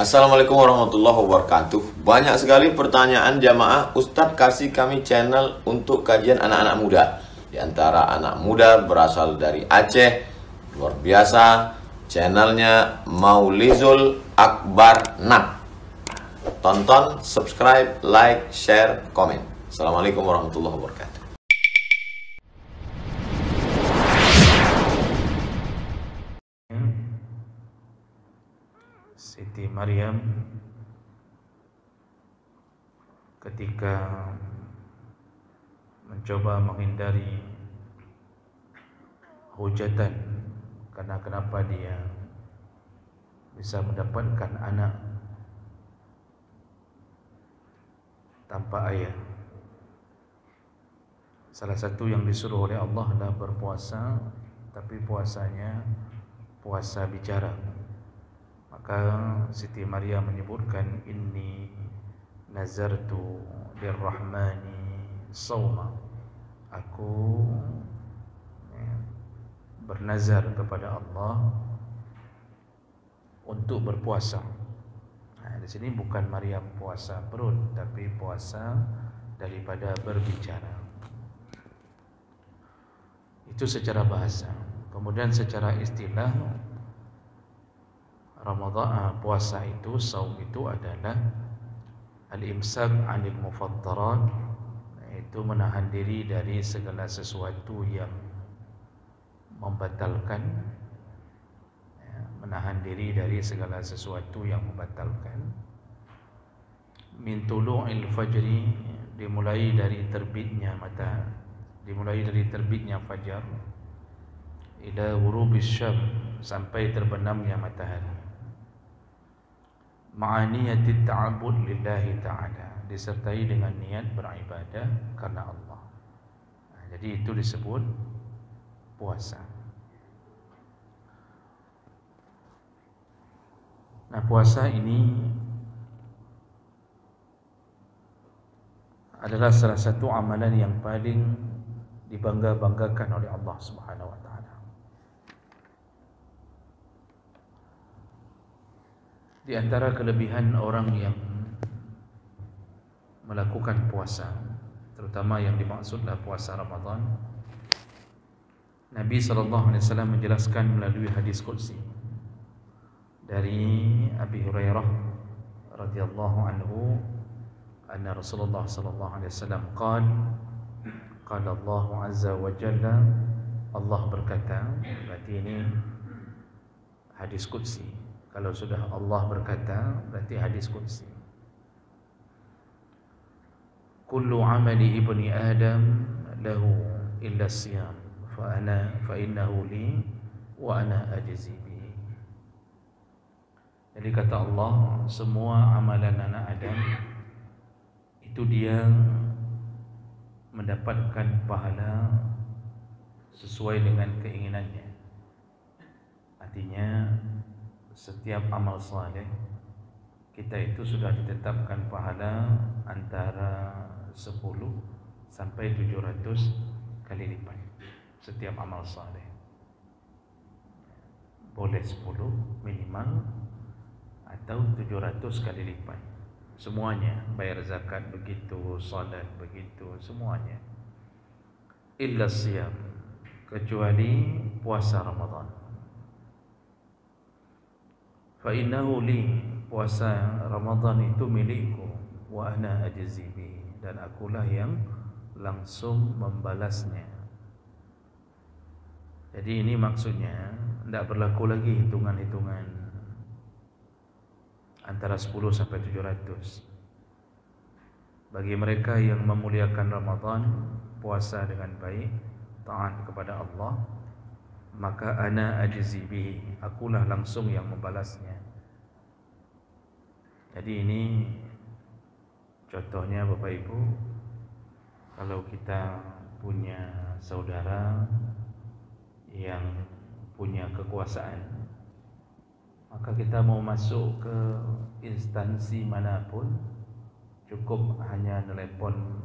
Assalamualaikum warahmatullahi wabarakatuh. Banyak sekali pertanyaan jamaah, Ustadz kasih kami channel untuk kajian anak-anak muda. Di antara anak muda berasal dari Aceh, luar biasa. Channelnya Maulizul Akbar Nak. Tonton, subscribe, like, share, komen. Assalamualaikum warahmatullahi wabarakatuh. Siti Maryam ketika mencoba menghindari hujatan karena kenapa dia bisa mendapatkan anak tanpa ayah. Salah satu yang disuruh oleh Allah adalah berpuasa, tapi puasanya puasa bicara. Maka Siti Maryam menyebutkan, inni nazartu lirrahmani sawma. Aku bernazar kepada Allah untuk berpuasa. Di sini bukan Maryam puasa perut, tapi puasa daripada berbicara. Itu secara bahasa. Kemudian secara istilah, Ramadan, puasa itu, saum itu adalah al-imsak 'anil mufattirat, yaitu menahan diri dari segala sesuatu yang membatalkan, menahan diri dari segala sesuatu yang membatalkan. Min tulu'il fajri, dimulai dari terbitnya fajar, ila ghurubis syams, sampai terbenamnya matahari. Ma'aniyatit ta'abbud lillahi ta'ala, disertai dengan niat beribadah karena Allah. Jadi itu disebut puasa. Nah, puasa ini adalah salah satu amalan yang paling dibangga-banggakan oleh Allah Subhanahu wa taala. Di antara kelebihan orang yang melakukan puasa, terutama yang dimaksudlah puasa Ramadan, Nabi SAW menjelaskan melalui hadis qudsi dari Abi Hurairah radhiyallahu anhu, anna Rasulullah SAW qala Allah azza wa jalla, Allah berkata. Berarti ini hadis qudsi. Kalau sudah Allah berkata, berarti hadis qudsi. Kullu amali ibni Adam lahu illa siyam, fa innahu li wa ana ajzi bihi. Jadi kata Allah, semua amalan anak Adam itu dia mendapatkan pahala sesuai dengan keinginannya. Artinya setiap amal saleh kita itu sudah ditetapkan pahala antara 10 sampai 700 kali lipat. Setiap amal saleh boleh 10 minimal, atau 700 kali lipat. Semuanya, bayar zakat begitu, salat begitu, semuanya. Illa siyam, kecuali puasa Ramadan. Fa innahu li, puasa Ramadan itu milikku, wa ana ajzi bihi, dan akulah yang langsung membalasnya. Jadi ini maksudnya tidak berlaku lagi hitungan-hitungan antara 10 sampai 700. Bagi mereka yang memuliakan Ramadan, puasa dengan baik, taat kepada Allah, maka ana ajzi bihi, akulah langsung yang membalasnya. Jadi ini contohnya Bapak Ibu, kalau kita punya saudara yang punya kekuasaan, maka kita mau masuk ke instansi manapun, cukup hanya telepon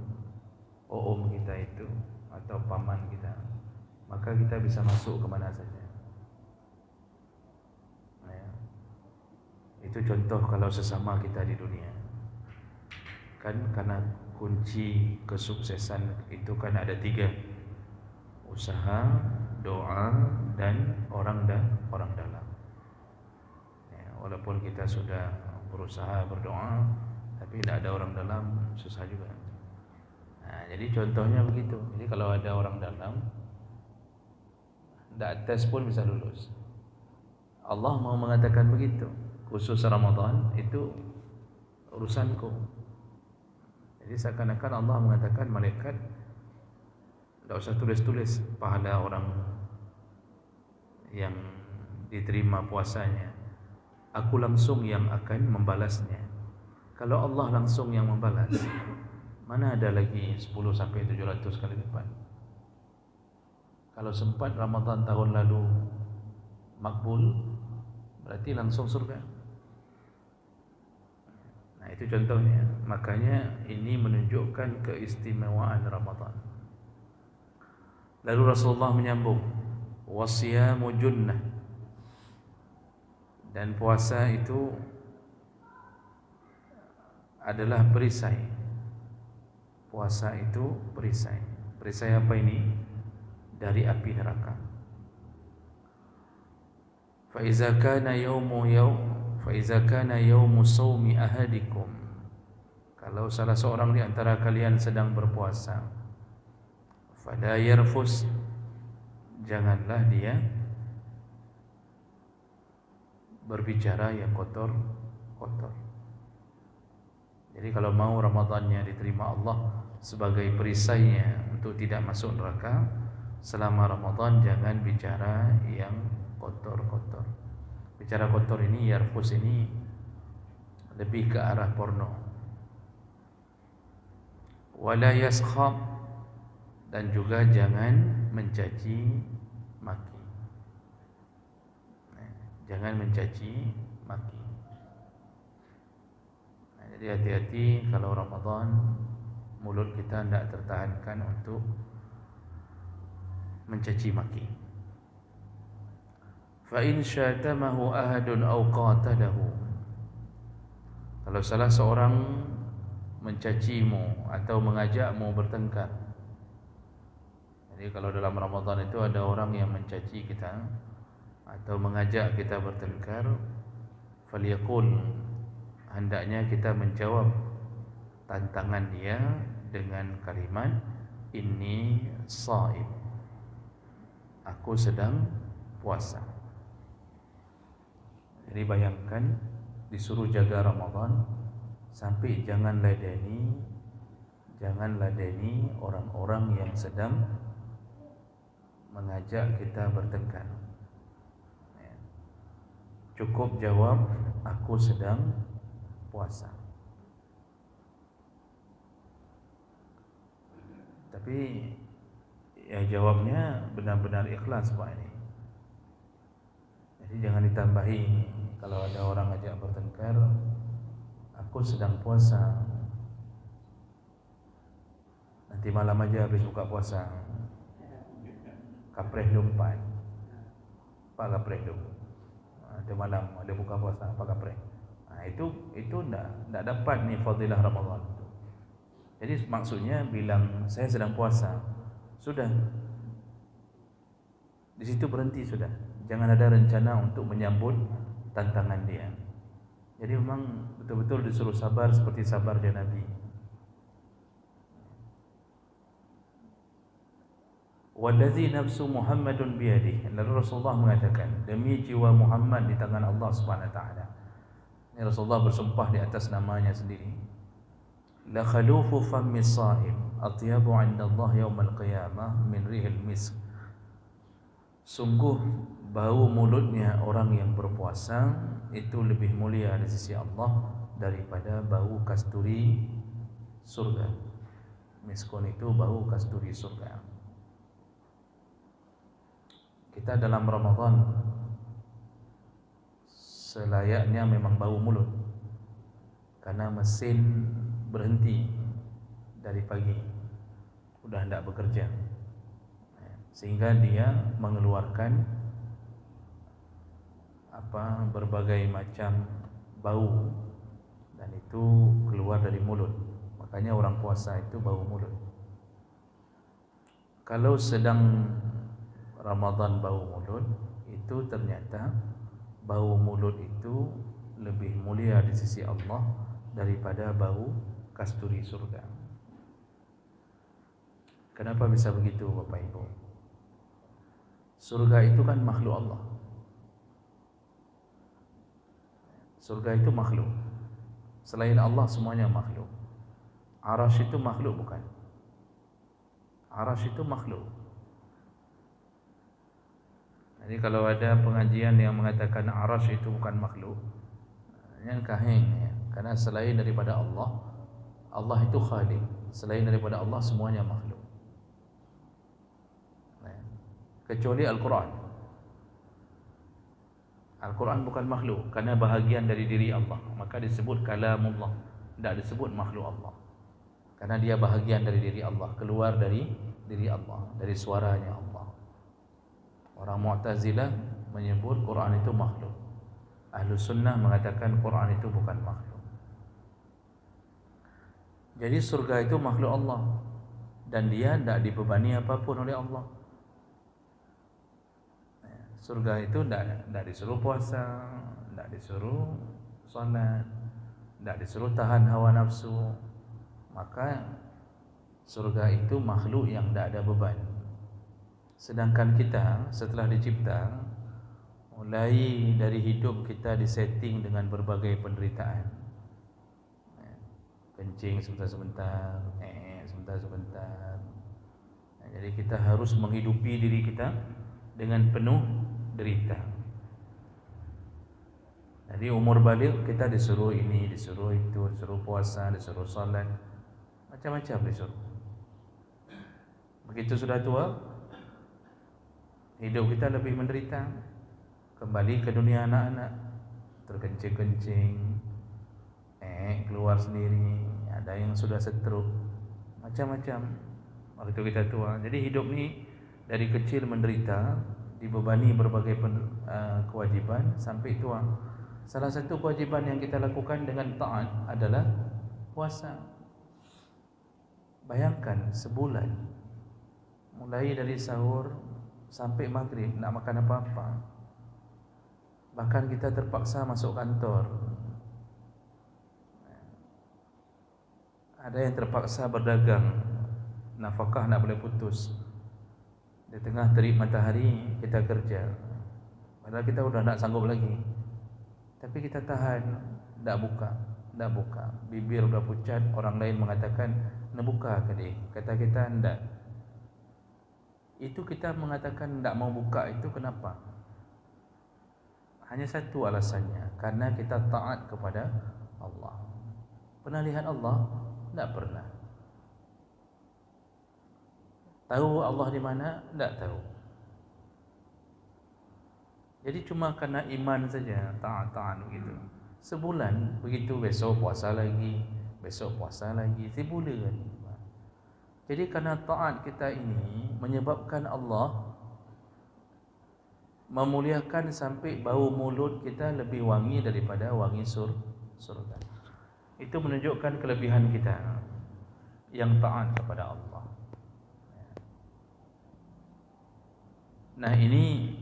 om kita itu atau paman kita, maka kita bisa masuk ke mana saja. Itu contoh kalau sesama kita di dunia. Kan karena kunci kesuksesan itu kan ada 3: usaha, doa, dan orang dalam. Ya, walaupun kita sudah berusaha berdoa, tapi tidak ada orang dalam, susah juga. Nah, jadi contohnya begitu. Jadi kalau ada orang dalam, tidak tes pun bisa lulus. Allah mau mengatakan begitu. Khusus Ramadan itu urusanku. Jadi seakan-akan Allah mengatakan malaikat, tidak usah tulis-tulis pahala orang yang diterima puasanya, aku langsung yang akan membalasnya. Kalau Allah langsung yang membalas, mana ada lagi 10 sampai 700 kali lipat. Kalau sempat Ramadan tahun lalu makbul, berarti langsung surga. Nah, itu contohnya. Makanya ini menunjukkan keistimewaan Ramadan. Lalu Rasulullah menyambung, wasiyamu junnah, dan puasa itu adalah perisai. Puasa itu perisai. Perisai apa ini? Dari api neraka. Fa iza kana yaumu sawmi ahadikum, kalau salah seorang di antara kalian sedang berpuasa, fala yarfus, janganlah dia berbicara yang kotor-kotor. Jadi kalau mau Ramadannya diterima Allah sebagai perisainya untuk tidak masuk neraka, selama Ramadan jangan bicara yang kotor-kotor. Bicara kotor ini, yarfus ini lebih ke arah porno. Wala yaskhab, dan juga jangan mencaci maki. Jangan mencaci maki. Jadi hati-hati kalau Ramadan mulut kita tidak tertahankan untuk mencaci maki. Fa in syatamahu ahadun aw qatalahu, kalau salah seorang mencacimu atau mengajakmu bertengkar. Jadi kalau dalam Ramadan itu ada orang yang mencaci kita atau mengajak kita bertengkar, falyaqul, hendaknya kita menjawab tantangan dia dengan kalimat inni shaim, aku sedang puasa. Jadi bayangkan disuruh jaga Ramadan, sampai jangan ladeni orang-orang yang sedang mengajak kita bertengkar. Cukup jawab aku sedang puasa. Tapi ya jawabnya benar-benar ikhlas Pak ini. Jadi jangan ditambahi kalau ada orang ajak bertengkar, aku sedang puasa. Nanti malam aja habis buka puasa, kapreh lumpat, Pak kapreh dulu. Ada malam ada buka puasa, Pak kapreh. Nah, itu tidak dapat nih fadilah Ramadan. Jadi maksudnya bilang saya sedang puasa, sudah di situ berhenti sudah. Jangan ada rencana untuk menyambut tantangan dia. Jadi memang betul-betul disuruh sabar seperti sabarnya Nabi. Wallazi nafsu Muhammadun biyadihi, lalu Rasulullah mengatakan, demi jiwa Muhammad di tangan Allah Subhanahu wa taala. Ini Rasulullah bersumpah di atas namanya sendiri. La khalufu fammi shaim atyabu 'inda Allah yaumil qiyamah min rihil misk. Sungguh bau mulutnya orang yang berpuasa itu lebih mulia di sisi Allah daripada bau kasturi surga. Miskun itu bau kasturi surga. Kita dalam Ramadan selayaknya memang bau mulut, karena mesin berhenti dari pagi, sudah tidak bekerja, sehingga dia mengeluarkan berbagai macam bau, dan itu keluar dari mulut. Makanya orang puasa itu bau mulut. Kalau sedang Ramadan bau mulut, itu ternyata bau mulut itu lebih mulia di sisi Allah daripada bau kasturi surga. Kenapa bisa begitu Bapak Ibu? Surga itu kan makhluk Allah. Surga itu makhluk. Selain Allah semuanya makhluk. Arasy itu makhluk bukan? Arasy itu makhluk. Jadi kalau ada pengajian yang mengatakan arasy itu bukan makhluk, yang kahing ya. Karena selain daripada Allah, Allah itu khaliq. Selain daripada Allah semuanya makhluk. Kecuali Al-Quran. Al-Quran bukan makhluk karena bahagian dari diri Allah, maka disebut kalamullah, tidak disebut makhluk Allah. Karena dia bahagian dari diri Allah, keluar dari diri Allah, dari suaranya Allah. Orang Mu'tazilah menyebut Quran itu makhluk. Ahlus Sunnah mengatakan Quran itu bukan makhluk. Jadi surga itu makhluk Allah, dan dia tidak dibebani apapun oleh Allah. Surga itu tidak disuruh puasa, tidak disuruh salat, tidak disuruh tahan hawa nafsu. Maka surga itu makhluk yang tidak ada beban. Sedangkan kita setelah dicipta, mulai dari hidup kita disetting dengan berbagai penderitaan. Kencing sebentar-sebentar, sebentar-sebentar. Jadi kita harus menghidupi diri kita dengan penuh derita. Jadi umur balik kita disuruh ini, disuruh itu, disuruh puasa, disuruh salat, macam-macam disuruh. Begitu sudah tua, hidup kita lebih menderita. Kembali ke dunia anak-anak, terkencing-kencing, keluar sendiri, ada yang sudah stroke, macam-macam. Waktu kita tua, jadi hidup ni dari kecil menderita, dibebani berbagai kewajiban sampai tua. Salah satu kewajiban yang kita lakukan dengan taat adalah puasa. Bayangkan sebulan, mulai dari sahur sampai maghrib, tak makan apa-apa. Bahkan kita terpaksa masuk kantor. Ada yang terpaksa berdagang, nafkah tak boleh putus. Di tengah terik matahari kita kerja, padahal kita sudah tak sanggup lagi, tapi kita tahan, tak buka. Bibir sudah pucat, orang lain mengatakan nak buka ke dia, kata kita tidak. Itu kita mengatakan tak mau buka itu kenapa? Hanya satu alasannya, karena kita taat kepada Allah. Pernah lihat Allah? Tak pernah. Tahu Allah di mana? Tak tahu. Jadi cuma kerana iman saja, taat begitu. Sebulan begitu, besok puasa lagi, sebulan. Jadi kerana taat kita ini menyebabkan Allah memuliakan sampai bau mulut kita lebih wangi daripada wangi surga. Itu menunjukkan kelebihan kita yang taat kepada Allah. Nah, ini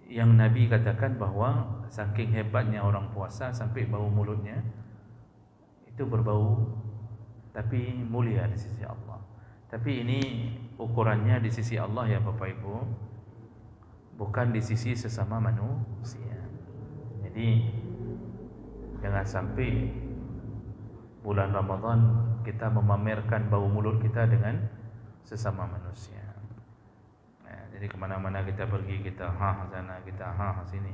yang Nabi katakan bahawa saking hebatnya orang puasa sampai bau mulutnya itu berbau, tapi mulia di sisi Allah. Tapi ini ukurannya di sisi Allah ya Bapak Ibu, bukan di sisi sesama manusia. Jadi jangan sampai bulan Ramadan kita memamerkan bau mulut kita dengan sesama manusia. Jadi kemana-mana kita pergi, kita sana, kita sini,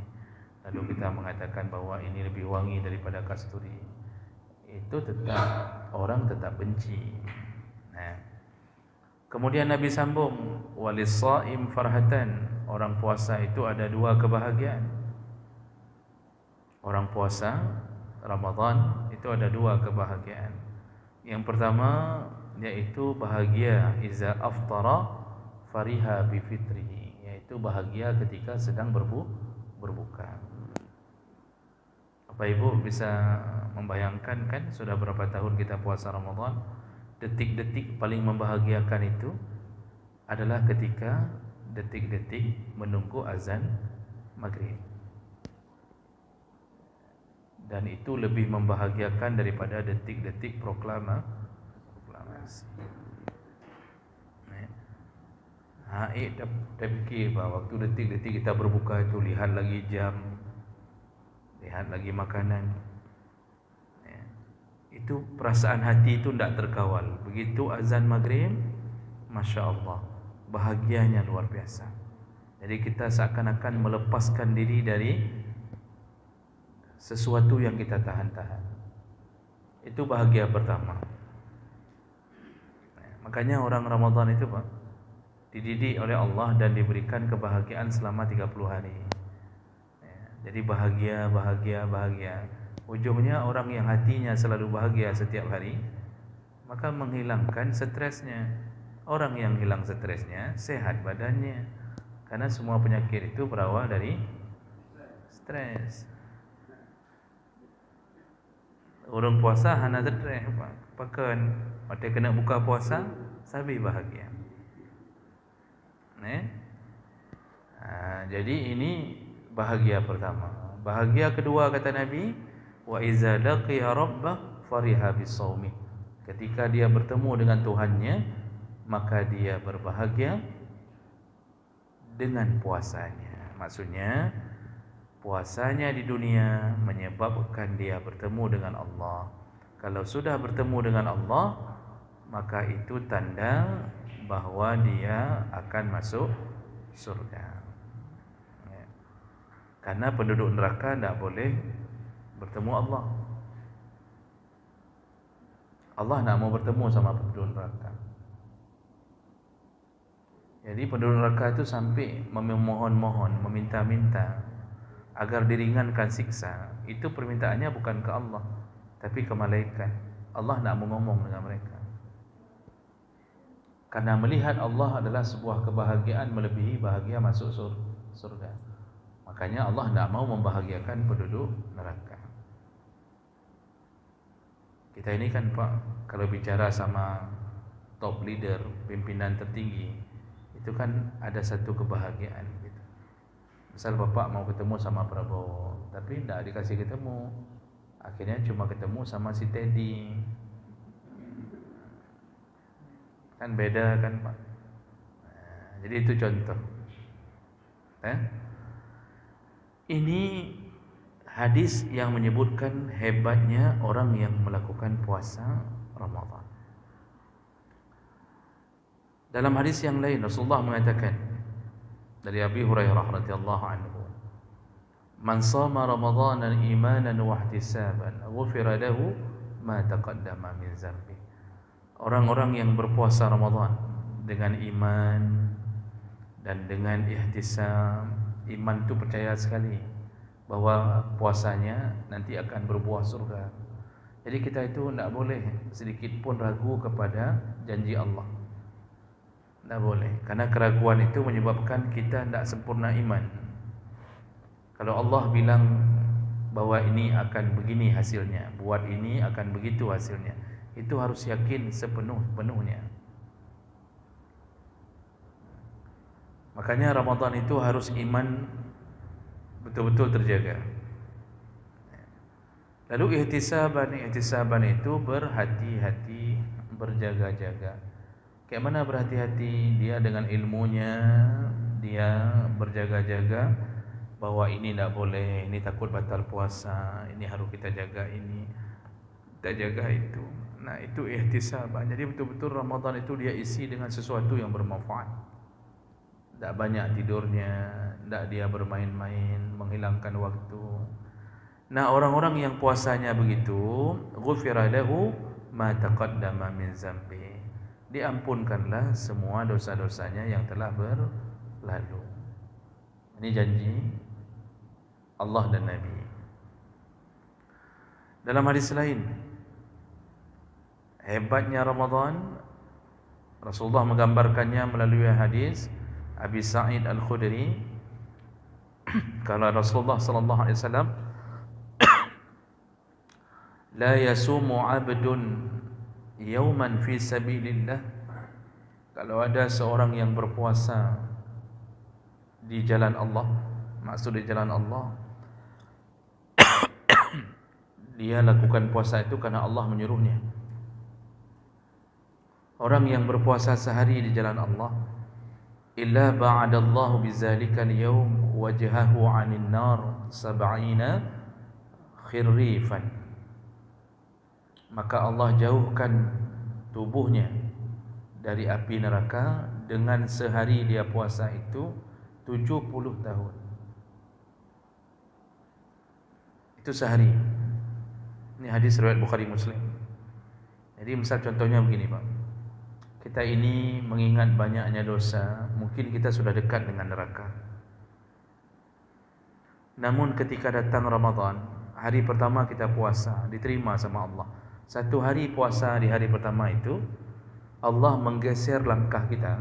lalu kita mengatakan bahawa ini lebih wangi daripada kasturi, itu orang tetap benci. Kemudian Nabi sambung, walis-shaim farhatan, orang puasa itu ada dua kebahagiaan. Orang puasa Ramadan itu ada dua kebahagiaan. Yang pertama yaitu bahagia iza aftara fariha bifitrihi, yaitu bahagia ketika sedang berbuka. Bapak Ibu bisa membayangkan kan, sudah berapa tahun kita puasa Ramadan, detik-detik paling membahagiakan itu adalah ketika detik-detik menunggu azan maghrib. Dan itu lebih membahagiakan daripada detik-detik proklamasi. Dah fikir bahawa waktu detik-detik kita berbuka itu, lihat lagi jam, lihat lagi makanan. Itu perasaan hati itu tidak terkawal. Begitu azan maghrib, Masya Allah, bahagianya luar biasa. Jadi kita seakan-akan melepaskan diri dari sesuatu yang kita tahan-tahan. Itu bahagia pertama. Makanya orang Ramadan itu Pak, dididik oleh Allah dan diberikan kebahagiaan selama 30 hari. Jadi bahagia. Ujungnya orang yang hatinya selalu bahagia setiap hari, maka menghilangkan stresnya. Orang yang hilang stresnya, sehat badannya. Karena semua penyakit itu berawal dari stres. Orang puasa hana stres, pakan pada kena buka puasa, sabi bahagia. Jadi ini bahagia pertama. Bahagia kedua kata Nabi, wa iza laqiya rabbah fariha bisawmi. Ketika dia bertemu dengan Tuhannya, maka dia berbahagia dengan puasanya. Maksudnya puasanya di dunia menyebabkan dia bertemu dengan Allah. Kalau sudah bertemu dengan Allah, maka itu tanda bahawa dia akan masuk surga. Karena penduduk neraka tidak boleh bertemu Allah. Allah nak mau bertemu sama penduduk neraka. Jadi penduduk neraka itu sampai memohon-mohon, meminta-minta agar diringankan siksa. Itu permintaannya bukan ke Allah, tapi ke malaikat. Allah nak mau ngomong dengan mereka. Karena melihat Allah adalah sebuah kebahagiaan melebihi bahagia masuk surga. Makanya Allah tidak mau membahagiakan penduduk neraka. Kita ini kan Pak, kalau bicara sama top leader, pimpinan tertinggi, itu kan ada satu kebahagiaan gitu. Misal Bapak mau ketemu sama Prabowo, tapi tidak dikasih ketemu, akhirnya cuma ketemu sama si Teddy. Kan beda kan Pak. Jadi itu contoh. Ini hadis yang menyebutkan hebatnya orang yang melakukan puasa Ramadan. Dalam hadis yang lain Rasulullah mengatakan dari Abi Hurairah radhiyallahu anhu, "Man shama Ramadanan imanan wa ihtisaban, ghufira lahu ma taqaddama min dzambi." Orang-orang yang berpuasa Ramadan dengan iman dan dengan ihtisab. Iman itu percaya sekali bahwa puasanya nanti akan berbuah surga. Jadi kita itu tidak boleh sedikit pun ragu kepada janji Allah. Tidak boleh, karena keraguan itu menyebabkan kita tidak sempurna iman. Kalau Allah bilang bahwa ini akan begini hasilnya, buat ini akan begitu hasilnya, itu harus yakin sepenuhnya. Makanya Ramadan itu harus iman betul-betul terjaga. Lalu ihtisaban itu berhati-hati, berjaga-jaga. Kayak mana berhati-hati? Dia dengan ilmunya, dia berjaga-jaga bahwa ini tidak boleh, ini takut batal puasa, ini harus kita jaga ini, kita jaga itu. Nah itu ihtisaban. Jadi betul-betul Ramadan itu dia isi dengan sesuatu yang bermanfaat. Tak banyak tidurnya, tak dia bermain-main, menghilangkan waktu. Nah orang-orang yang puasanya begitu, ghufira lahu ma taqaddama min dzambi, diampunkanlah semua dosa-dosanya yang telah berlalu. Ini janji Allah dan Nabi. Dalam hadis lain, hebatnya Ramadan, Rasulullah menggambarkannya melalui hadis Abi Sa'id Al-Khudri. Kalau Rasulullah sallallahu alaihi wasallam la yasumu 'abdun yawman fi sabilillah. Kalau ada seorang yang berpuasa di jalan Allah, maksud di jalan Allah, dia lakukan puasa itu karena Allah menyuruhnya. Orang yang berpuasa sehari di jalan Allah, illa ba'adallahu bizalika al-yawm wajhahu 'anil nar 70 khirrifan, maka Allah jauhkan tubuhnya dari api neraka dengan sehari dia puasa itu 70 tahun. Itu sehari. Ini hadis riwayat Bukhari Muslim. Jadi misal contohnya begini, Pak. Kita ini mengingat banyaknya dosa, mungkin kita sudah dekat dengan neraka. Namun ketika datang Ramadan, hari pertama kita puasa, diterima sama Allah. Satu hari puasa di hari pertama itu, Allah menggeser langkah kita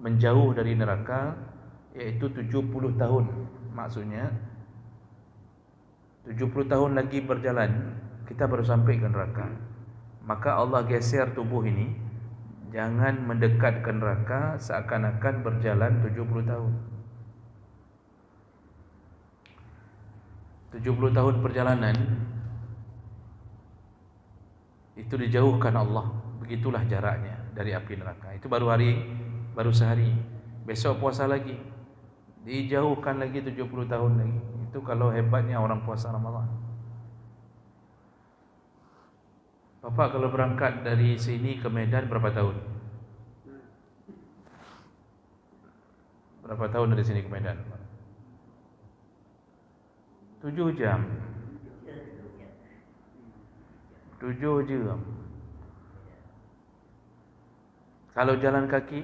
menjauh dari neraka, iaitu 70 tahun. Maksudnya 70 tahun lagi berjalan, kita baru sampai ke neraka. Maka Allah geser tubuh ini, jangan mendekat ke neraka seakan-akan berjalan 70 tahun. 70 tahun perjalanan itu dijauhkan Allah. Begitulah jaraknya dari api neraka. Itu baru sehari. Besok puasa lagi, dijauhkan lagi 70 tahun lagi. Itu kalau hebatnya orang puasa Ramadan. Bapak kalau berangkat dari sini ke Medan berapa tahun? Berapa tahun dari sini ke Medan? 7 jam. 7 jam. Kalau jalan kaki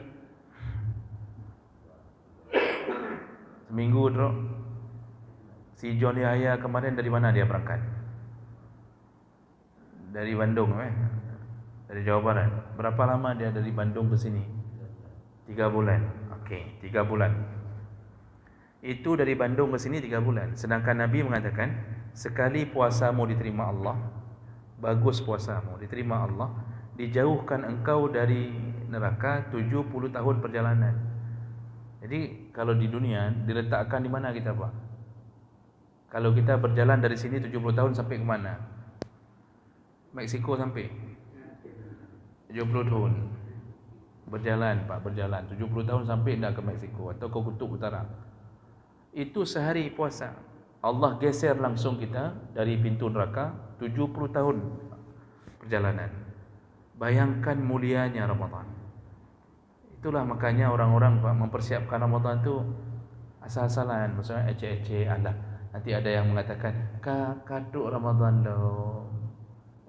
seminggu drop. Si John Yahya kemarin dari mana dia berangkat? Dari Bandung, dari Jawa Barat. Berapa lama dia dari Bandung ke sini? 3 bulan. Okey, 3 bulan. Itu dari Bandung ke sini 3 bulan. Sedangkan Nabi mengatakan, sekali puasamu diterima Allah, bagus puasamu diterima Allah, dijauhkan engkau dari neraka 70 tahun perjalanan. Jadi kalau di dunia diletakkan di mana kita, Pak? Kalau kita berjalan dari sini 70 tahun sampai ke mana? Meksiko sampai 70 tahun. Berjalan, Pak, berjalan 70 tahun sampai dah ke Meksiko atau ke Kutub Utara. Itu sehari puasa. Allah geser langsung kita dari pintu neraka 70 tahun perjalanan. Bayangkan mulianya Ramadan. Itulah makanya orang-orang, Pak, mempersiapkan Ramadan tu asal-asalan, maksudnya eceh-eceh. Alah, nanti ada yang mengatakan, kaduk Ramadan dah,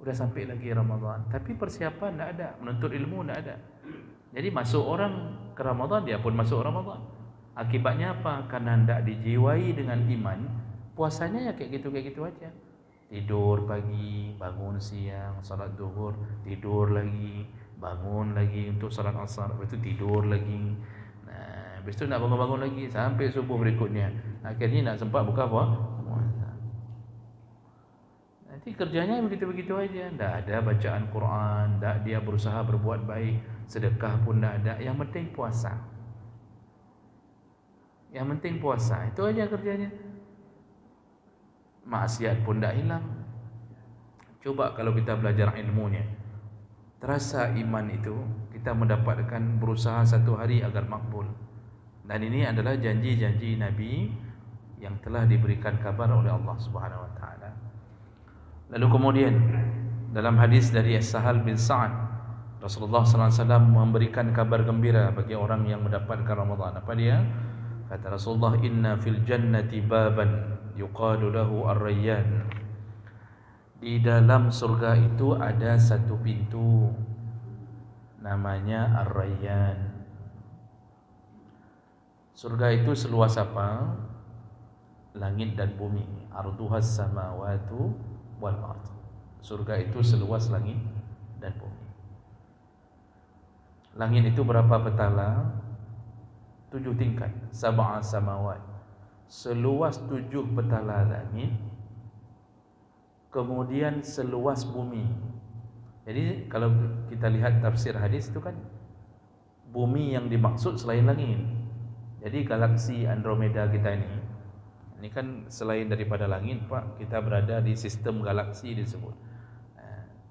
udah sampai lagi Ramadan. Tapi persiapan tak ada, menuntut ilmu tak ada. Jadi masuk orang ke Ramadan, dia pun masuk Ramadan. Akibatnya apa? Karena hendak dijiwai dengan iman, puasanya ya kayak gitu aja. Tidur pagi, bangun siang, salat zuhur, tidur lagi, bangun lagi untuk salat asar, lepas itu tidur lagi. Nah, lepas itu nak bangun-bangun lagi sampai subuh berikutnya. Akhirnya nak sempat buka apa? Nanti kerjanya begitu-begitu aja. Tak ada bacaan Quran, tak dia berusaha berbuat baik, sedekah pun tak ada. Yang penting puasa. Yang penting puasa, itu aja kerjanya. Maksiat pun tak hilang. Coba kalau kita belajar ilmunya, terasa iman itu, kita mendapatkan berusaha satu hari agar makbul. Dan ini adalah janji-janji Nabi yang telah diberikan kabar oleh Allah Subhanahu Wa Taala. Lalu kemudian dalam hadis dari Sahal bin Sa'ad, Rasulullah SAW memberikan kabar gembira bagi orang yang mendapatkan Ramadan. Apa dia? Kata Rasulullah, inna fil jannati baban yuqalu lahu ar-rayyan. Di dalam surga itu ada satu pintu, namanya ar-rayyan. Surga itu seluas apa? Langit dan bumi. Arduhas samawatu wal ard. Surga itu seluas langit dan bumi. Langit itu berapa petala? 7 tingkat. Sab'a samawat. Seluas 7 petala langit kemudian seluas bumi. Jadi kalau kita lihat tafsir hadis itu kan bumi yang dimaksud selain langit. Jadi galaksi Andromeda kita ini kan selain daripada langit Pak, kita berada di sistem galaksi disebut.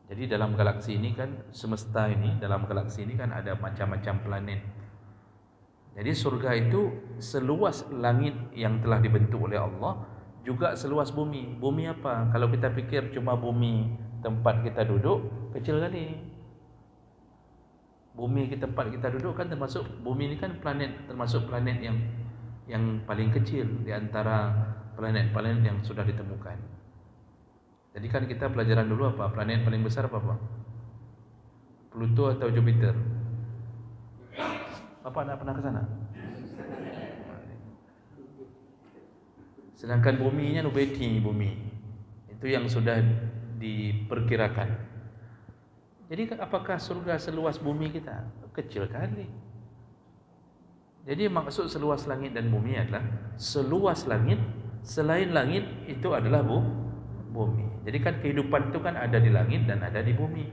Jadi dalam galaksi ini kan semesta ini, dalam galaksi ini kan ada macam-macam planet. Jadi surga itu seluas langit yang telah dibentuk oleh Allah, juga seluas bumi. Bumi apa? Kalau kita fikir cuma bumi tempat kita duduk, kecil kali. Bumi tempat kita duduk kan termasuk, bumi ini kan planet, termasuk planet yang paling kecil di antara planet-planet yang sudah ditemukan. Jadi kan kita pelajaran dulu apa? Planet paling besar apa Pak? Pluto atau Jupiter? Bapak nak pernah ke sana? Sedangkan buminya Nubeti bumi. Itu yang sudah diperkirakan. Jadi apakah surga seluas bumi kita? Kecil kali. Jadi maksud seluas langit dan bumi adalah seluas langit, selain langit itu adalah bumi. Jadi kan kehidupan itu kan ada di langit dan ada di bumi.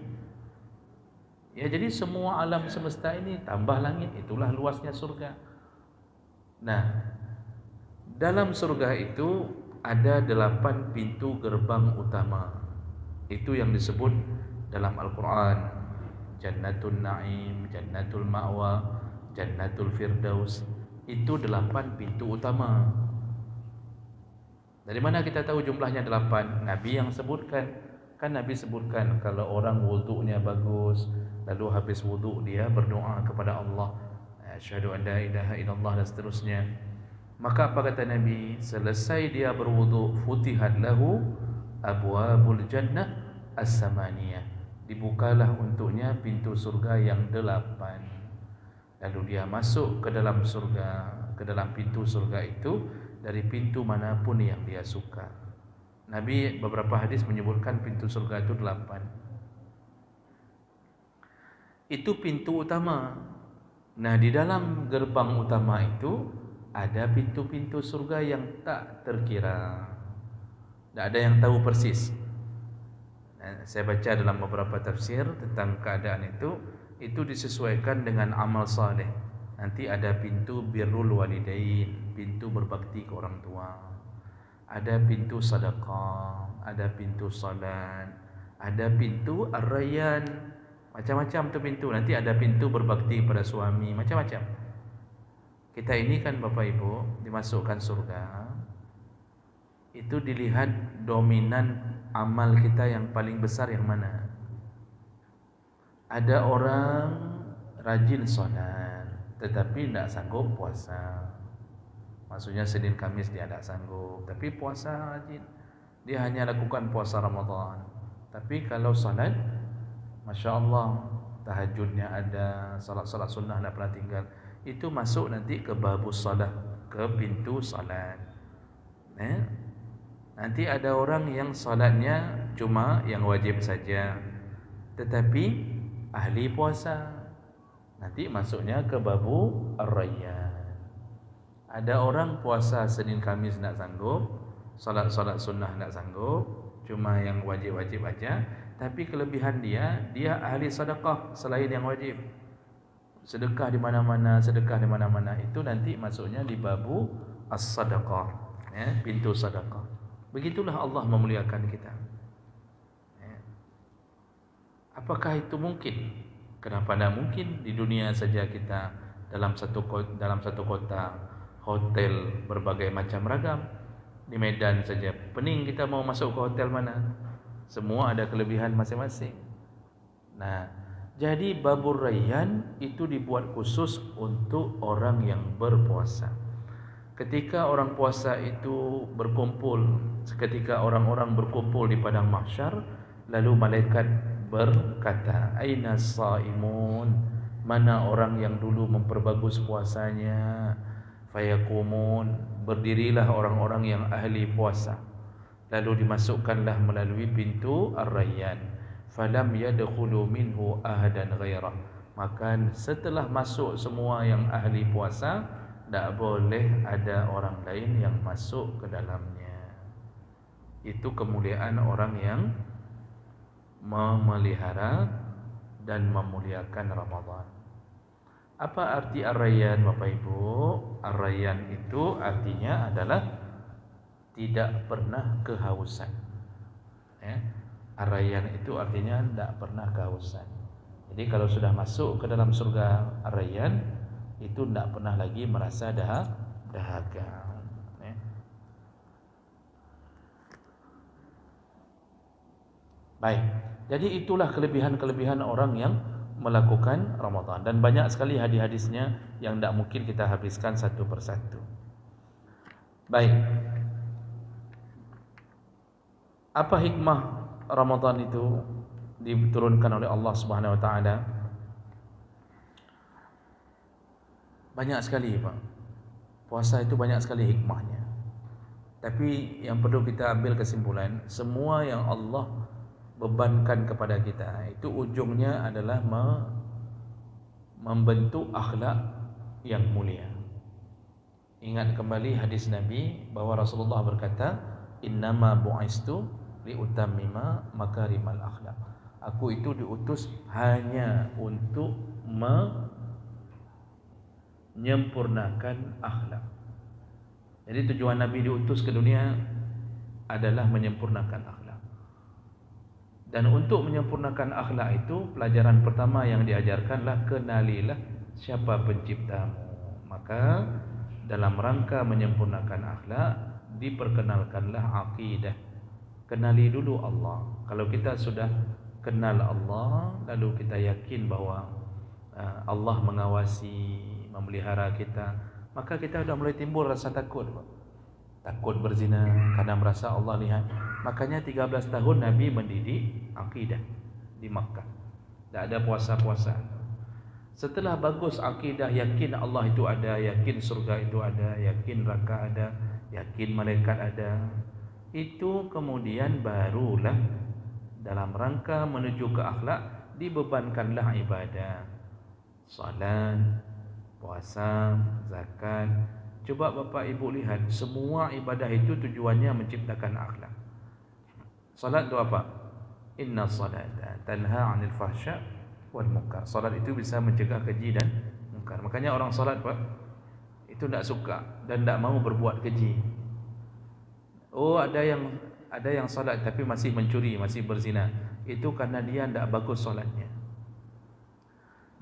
Ya, jadi semua alam semesta ini tambah langit, itulah luasnya surga. Nah, dalam surga itu ada 8 pintu gerbang utama. Itu yang disebut dalam Al-Quran Jannatul Na'im, Jannatul Ma'wa, Jannatul Firdaus. Itu 8 pintu utama. Dari mana kita tahu jumlahnya 8? Nabi yang sebutkan. Kan Nabi sebutkan kalau orang wudu'nya bagus, lalu habis wudu' dia berdoa kepada Allah, asyhadu an la ilaha illallah dan seterusnya. Maka apa kata Nabi? Selesai dia berwudu, futihat lahu abwabul jannah as-samaniyah. Dibukalah untuknya pintu surga yang 8. Lalu dia masuk ke dalam surga, ke dalam pintu surga itu dari pintu manapun yang dia suka. Nabi beberapa hadis menyebutkan pintu surga itu 8. Itu pintu utama. Nah, di dalam gerbang utama itu ada pintu-pintu surga yang tak terkira. Tak ada yang tahu persis. Saya baca dalam beberapa tafsir tentang keadaan itu disesuaikan dengan amal saleh. Nanti ada pintu birrul walidain, pintu berbakti ke orang tua. Ada pintu sedekah, ada pintu salat, ada pintu ar-rayyan. Macam-macam tu pintu. Nanti ada pintu berbakti pada suami, macam-macam. Kita ini kan Bapak Ibu dimasukkan surga, itu dilihat dominan amal kita yang paling besar yang mana. Ada orang rajin solat tetapi tidak sanggup puasa. Maksudnya Senin Kamis dia tidak sanggup, tapi puasa rajin. Dia hanya lakukan puasa Ramadan. Tapi kalau solat, Masya Allah, tahajudnya ada, salat-salat sunnah tidak pernah tinggal. Itu masuk nanti ke babus salat, ke pintu salat. Nanti ada orang yang salatnya cuma yang wajib saja, tetapi ahli puasa. Nanti masuknya ke babu ar-rayyan. Ada orang puasa Senin Kamis tidak sanggup, salat-salat sunnah tidak sanggup, cuma yang wajib-wajib aja. Tapi kelebihan dia ahli sedekah selain yang wajib. Sedekah di mana-mana, sedekah di mana-mana. Itu nanti masuknya di babu as-sadaqah, pintu sedekah. Begitulah Allah memuliakan kita. Apakah itu mungkin? Kenapa tidak mungkin? Di dunia saja kita dalam satu kota, hotel berbagai macam ragam. Di Medan saja, pening kita mau masuk ke hotel mana? Semua ada kelebihan masing-masing. Nah, jadi babur rayyan itu dibuat khusus untuk orang yang berpuasa. Ketika orang puasa itu berkumpul, ketika orang-orang berkumpul di padang mahsyar, lalu malaikat berkata, aina saimun, mana orang yang dulu memperbagus puasanya? Fayaqumun, berdirilah orang-orang yang ahli puasa. Lalu dimasukkanlah melalui pintu ar-rayyan. Falam yadkhulu minhu ahadan ghairah. Maka setelah masuk semua yang ahli puasa, tak boleh ada orang lain yang masuk ke dalamnya. Itu kemuliaan orang yang memelihara dan memuliakan Ramadan. Apa arti Ar-Rayyan Bapak Ibu? Ar-Rayyan itu artinya adalah tidak pernah kehausan. Ya. Ar-Rayyan itu artinya tidak pernah kehausan. Jadi kalau sudah masuk ke dalam surga Ar-Rayyan, itu tidak pernah lagi merasa dahaga. Ya. Baik, jadi itulah kelebihan-kelebihan orang yang melakukan Ramadan. Dan banyak sekali hadis-hadisnya yang tidak mungkin kita habiskan satu persatu. Baik, apa hikmah Ramadan itu diturunkan oleh Allah Subhanahu Wa Taala? Banyak sekali, Pak. Puasa itu banyak sekali hikmahnya. Tapi yang perlu kita ambil kesimpulan, semua yang Allah bebankan kepada kita itu ujungnya adalah membentuk akhlak yang mulia. Ingat kembali hadis Nabi bahwa Rasulullah berkata, "Innama bu'istu liutammima makarimal akhlak." Aku itu diutus hanya untuk menyempurnakan akhlak. Jadi tujuan Nabi diutus ke dunia adalah menyempurnakan akhlak. Dan untuk menyempurnakan akhlak itu, pelajaran pertama yang diajarkanlah kenalilah siapa penciptamu. Maka dalam rangka menyempurnakan akhlak, diperkenalkanlah akidah. Kenali dulu Allah. Kalau kita sudah kenal Allah, lalu kita yakin bahwa Allah mengawasi, memelihara kita, maka kita sudah mulai timbul rasa takut. Takut berzina karena merasa Allah lihat. Makanya 13 tahun Nabi mendidik akidah di Makkah. Tak ada puasa-puasa. Setelah bagus akidah, yakin Allah itu ada, yakin surga itu ada, yakin neraka ada, yakin malaikat ada, itu kemudian barulah dalam rangka menuju ke akhlak dibebankanlah ibadah. Salat, puasa, zakat. Coba Bapak Ibu lihat, semua ibadah itu tujuannya menciptakan akhlak. Salat itu apa? Inna salata tanha 'anil fahsya wal munkar. Salat itu bisa mencegah keji dan munkar. Makanya orang salat, Pak, itu tidak suka dan tidak mau berbuat keji. Oh, ada yang salat tapi masih mencuri, masih berzina. Itu karena dia tidak bagus salatnya.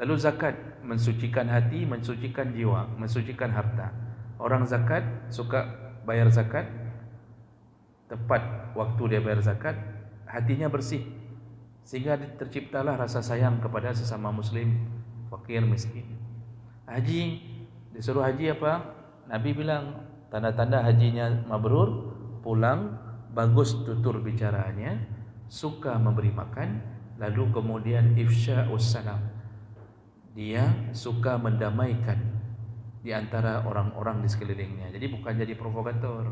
Lalu zakat, mensucikan hati, mensucikan jiwa, mensucikan harta. Orang zakat suka bayar zakat, tepat waktu dia bayar zakat, hatinya bersih, sehingga terciptalah rasa sayang kepada sesama muslim, fakir, miskin. Haji, disuruh haji apa? Nabi bilang tanda-tanda hajinya mabrur, pulang bagus tutur bicaranya, suka memberi makan, lalu kemudian ifsya'us salam, dia suka mendamaikan di antara orang-orang di sekelilingnya. Jadi bukan jadi provokator,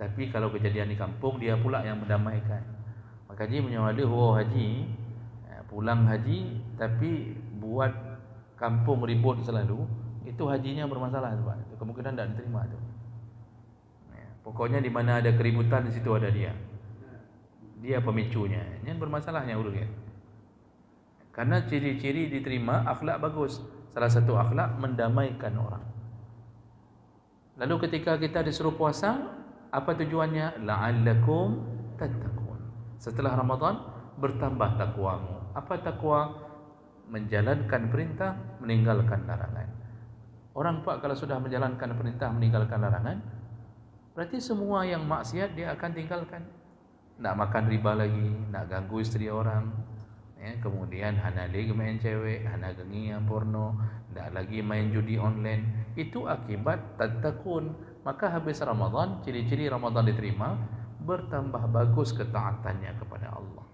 tapi kalau kejadian di kampung, dia pula yang mendamaikan. Maka dia menyawali, oh haji, pulang haji tapi buat kampung ribut selalu, itu hajinya bermasalah, Pak. Itu kemungkinan tidak diterima tu. Pokoknya di mana ada keributan, di situ ada dia. Dia pemicunya. Ini bermasalahnya urut ya. Karena ciri-ciri diterima akhlak bagus. Salah satu akhlak mendamaikan orang. Lalu ketika kita disuruh puasa, apa tujuannya? La'allakum tattaqun. Setelah Ramadan bertambah takwamu. Apa takwa? Menjalankan perintah, meninggalkan larangan. Orang, Pak, kalau sudah menjalankan perintah, meninggalkan larangan, berarti semua yang maksiat dia akan tinggalkan. Nak makan riba lagi, nak ganggu isteri orang, kemudian hana lagi main cewek, hana gengi yang porno, tak lagi main judi online. Itu akibat tattaqun. Maka habis Ramadan, ciri-ciri Ramadan diterima, bertambah bagus ketaatannya kepada Allah.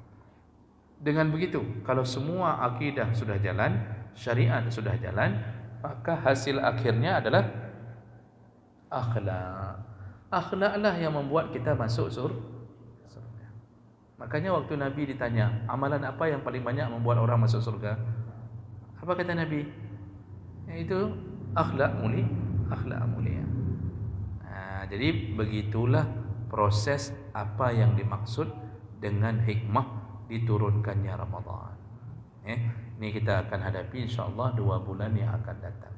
Dengan begitu, kalau semua akidah sudah jalan, syariat sudah jalan, maka hasil akhirnya adalah akhlak. Akhlaklah yang membuat kita masuk surga. Makanya waktu Nabi ditanya, amalan apa yang paling banyak membuat orang masuk surga? Apa kata Nabi? Yaitu akhlak mulia. Jadi begitulah proses apa yang dimaksud dengan hikmah diturunkannya Ramadan. Ini kita akan hadapi insya-Allah 2 bulan yang akan datang.